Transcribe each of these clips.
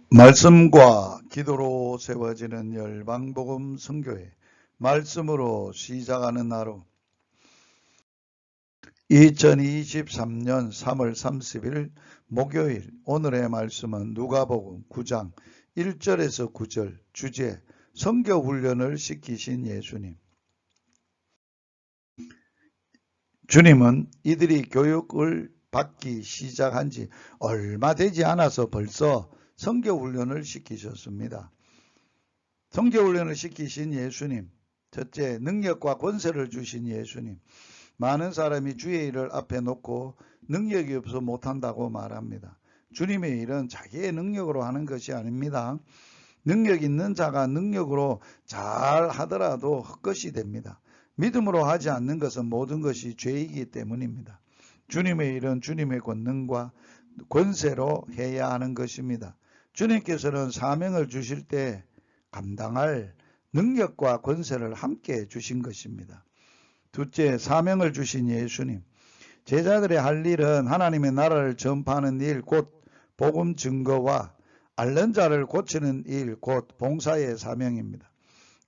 말씀과 기도로 세워지는 열방복음 선교회 말씀으로 시작하는 하루 2023년 3월 30일 목요일 오늘의 말씀은 누가복음 9장 1절에서 9절 주제 선교훈련을 시키신 예수님. 주님은 이들이 교육을 받기 시작한 지 얼마 되지 않아서 벌써 선교훈련을 시키셨습니다. 선교훈련을 시키신 예수님, 첫째 능력과 권세를 주신 예수님. 많은 사람이 주의 일을 앞에 놓고 능력이 없어 못한다고 말합니다. 주님의 일은 자기의 능력으로 하는 것이 아닙니다. 능력 있는 자가 능력으로 잘 하더라도 헛것이 됩니다. 믿음으로 하지 않는 것은 모든 것이 죄이기 때문입니다. 주님의 일은 주님의 권능과 권세로 해야 하는 것입니다. 주님께서는 사명을 주실 때 감당할 능력과 권세를 함께 주신 것입니다. 둘째, 사명을 주신 예수님. 제자들의 할 일은 하나님의 나라를 전파하는 일, 곧 복음 증거와 앓는 자를 고치는 일, 곧 봉사의 사명입니다.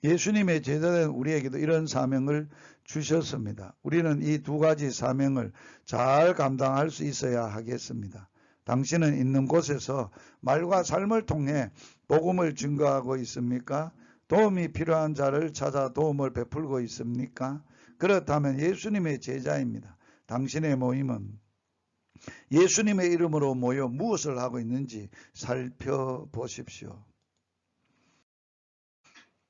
예수님의 제자된 우리에게도 이런 사명을 주셨습니다. 우리는 이 두 가지 사명을 잘 감당할 수 있어야 하겠습니다. 당신은 있는 곳에서 말과 삶을 통해 복음을 증거하고 있습니까? 도움이 필요한 자를 찾아 도움을 베풀고 있습니까? 그렇다면 예수님의 제자입니다. 당신의 모임은 예수님의 이름으로 모여 무엇을 하고 있는지 살펴보십시오.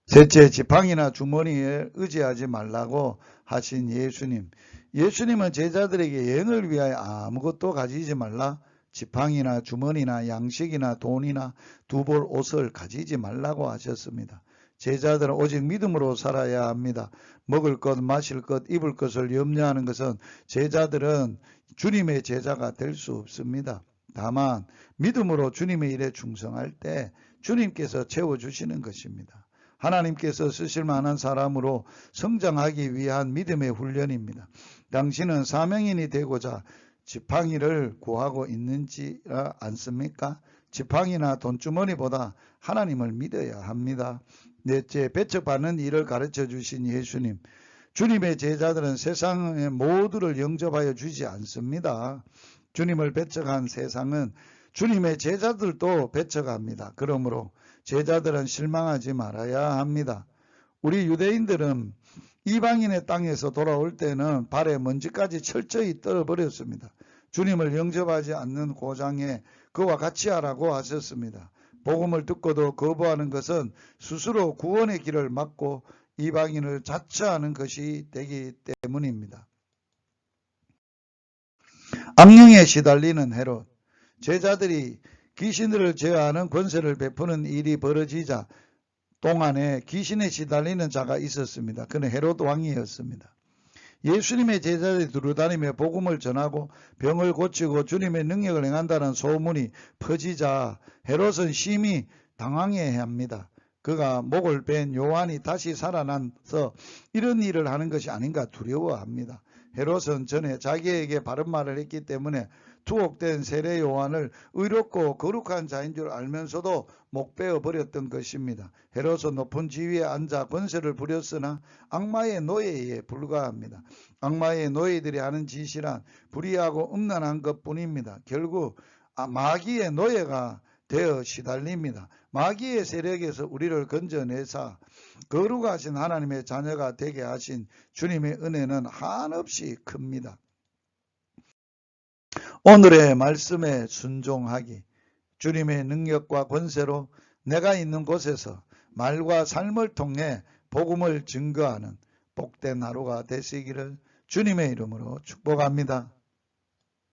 셋째, 지팡이나 주머니에 의지하지 말라고 하신 예수님. 예수님은 제자들에게 여행을 위하여 아무것도 가지지 말라, 지팡이나 주머니나 양식이나 돈이나 두 벌 옷을 가지지 말라고 하셨습니다. 제자들은 오직 믿음으로 살아야 합니다. 먹을 것, 마실 것, 입을 것을 염려하는 것은 제자들은 주님의 제자가 될 수 없습니다. 다만 믿음으로 주님의 일에 충성할 때 주님께서 채워주시는 것입니다. 하나님께서 쓰실 만한 사람으로 성장하기 위한 믿음의 훈련입니다. 당신은 사명인이 되고자 지팡이를 구하고 있는지 않습니까? 지팡이나 돈주머니보다 하나님을 믿어야 합니다. 넷째, 배척받는 일을 가르쳐 주신 예수님. 주님의 제자들은 세상의 모두를 영접하여 주지 않습니다. 주님을 배척한 세상은 주님의 제자들도 배척합니다. 그러므로 제자들은 실망하지 말아야 합니다. 우리 유대인들은 이방인의 땅에서 돌아올 때는 발에 먼지까지 철저히 떨어버렸습니다. 주님을 영접하지 않는 고장에 그와 같이 하라고 하셨습니다. 복음을 듣고도 거부하는 것은 스스로 구원의 길을 막고 이방인을 자처하는 것이 되기 때문입니다. 악령에 시달리는 헤롯. 제자들이 귀신들을 제어하는 권세를 베푸는 일이 벌어지자 동안에 귀신에 시달리는 자가 있었습니다. 그는 헤롯 왕이었습니다. 예수님의 제자들이 두루다니며 복음을 전하고 병을 고치고 주님의 능력을 행한다는 소문이 퍼지자 헤롯은 심히 당황해합니다. 그가 목을 뺀 요한이 다시 살아나서 이런 일을 하는 것이 아닌가 두려워합니다. 헤롯은 전에 자기에게 바른 말을 했기 때문에 투옥된 세례 요한을 의롭고 거룩한 자인 줄 알면서도 목 베어버렸던 것입니다. 헤롯은 높은 지위에 앉아 권세를 부렸으나 악마의 노예에 불과합니다. 악마의 노예들이 하는 짓이란 불의하고 음란한 것뿐입니다. 결국 마귀의 노예가 되어 시달립니다. 마귀의 세력에서 우리를 건져내사 거룩하신 하나님의 자녀가 되게 하신 주님의 은혜는 한없이 큽니다. 오늘의 말씀에 순종하기. 주님의 능력과 권세로 내가 있는 곳에서 말과 삶을 통해 복음을 증거하는 복된 하루가 되시기를 주님의 이름으로 축복합니다.